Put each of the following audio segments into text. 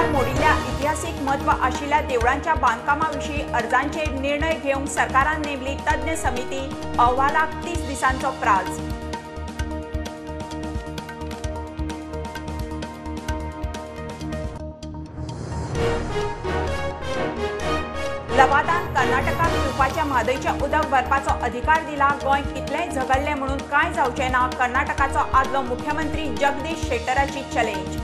सरकार मोडिल्ल्या ऐतिहासिक महत्व आशिल्ल्या देवळांच्या बांदकामाविशीं अर्जांचेर निर्णय घेवंक सरकारान नेमली तज्ञ समिती, अहवालाक 30 दिसांचो प्राझ. लवादान कर्नाटकाक पिवपाच्या म्हादयचें उदक भरपाचो अधिकार दिला. गोंय कितलेंय झगडलें म्हणून कांय जावचें ना. कर्नाटकाचो आदलो मुख्यमंत्री जगदीश शेट्टराची चॅलेंज.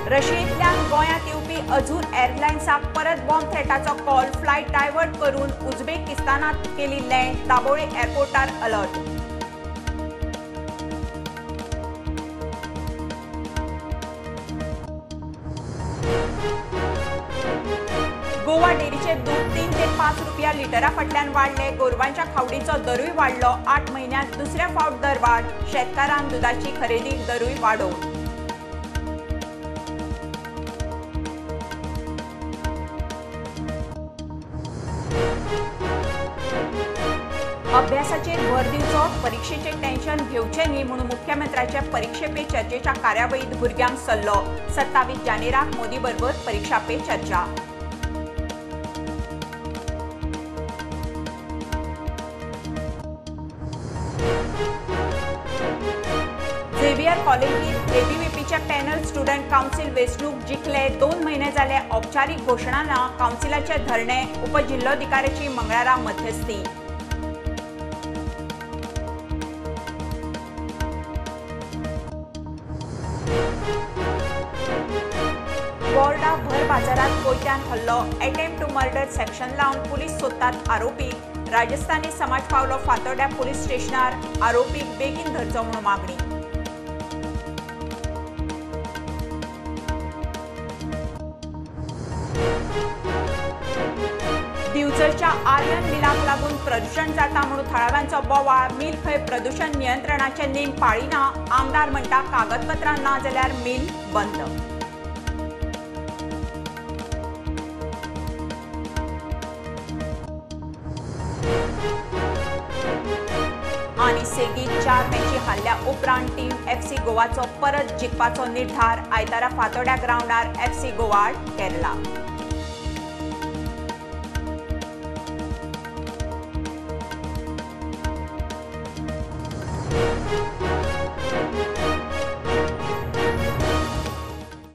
रशियेंतल्यान गोंयांत येवपी अझूर एअरलायन्साक परत बॉम्ब थ्रेटाचो कॉल. फ्लायट डायवर्ट करून उझबेकिस्तानात केली लँड. दाबोळे एअरपोर्टार अलर्ट. गोवा डेरीचे दूध 3 ते 5 रुपया लिटरा फाटल्यान वाडले. गोरवांच्या खावडीचो दरूय वाडलो. 8 म्हयन्यांत दुसऱ्या फावट दर वाड. शेतकारांक दुधाची खरेदी दरूय वाडोव. अभ्यासाचेर भर दिवचो, परीक्षेचे टेन्शन घेवचें न्ही म्हणून मुख्यमंत्र्याचे परीक्षे पे चर्चेच्या कार्यावळीत भुरग्यांक सल्लो. 27 जानेराक मोदी बरोबर परीक्षा पे चर्चा. झेवियर कॉलेजींत एबीव्हीपीचे पॅनल स्टुडंट कावन्सिल वेंचणूक जिखले. 2 म्हयने जाले औपचारीक घोशणा ना. कावन्सिलाचे धरणे. उपजिल्लोधिकाऱ्याची मंगळारा मध्यस्थी. बोर्डा भर बाजारात कोयत्यान हल्लो. अटेम्प्ट टू मर्डर सेक्शन लावन पुलीस सोदतात आरोपी. राजस्थानी समाज पावलो फातोड्या पुलीस स्टेशनार. आरोपीक बेगीन धरचो म्हणून मागणी. दिवचलच्या आर्यन मिलाक लागून प्रदूषण जाता म्हणून थळाव्यांचो बोवाळ. मिल खंय प्रदूषण नियंत्रणाचे नेम पाळिना. आमदार म्हणटा कागदपत्रां ना जाल्यार मिल बंद. आनी सेगीत 4 मॅची हारल्या उपरांत टीम एफसी गोवाचो परत जिखपाचो निर्धार. आयतारा फातोड्या ग्राउंडार एफसी गोवा केरला.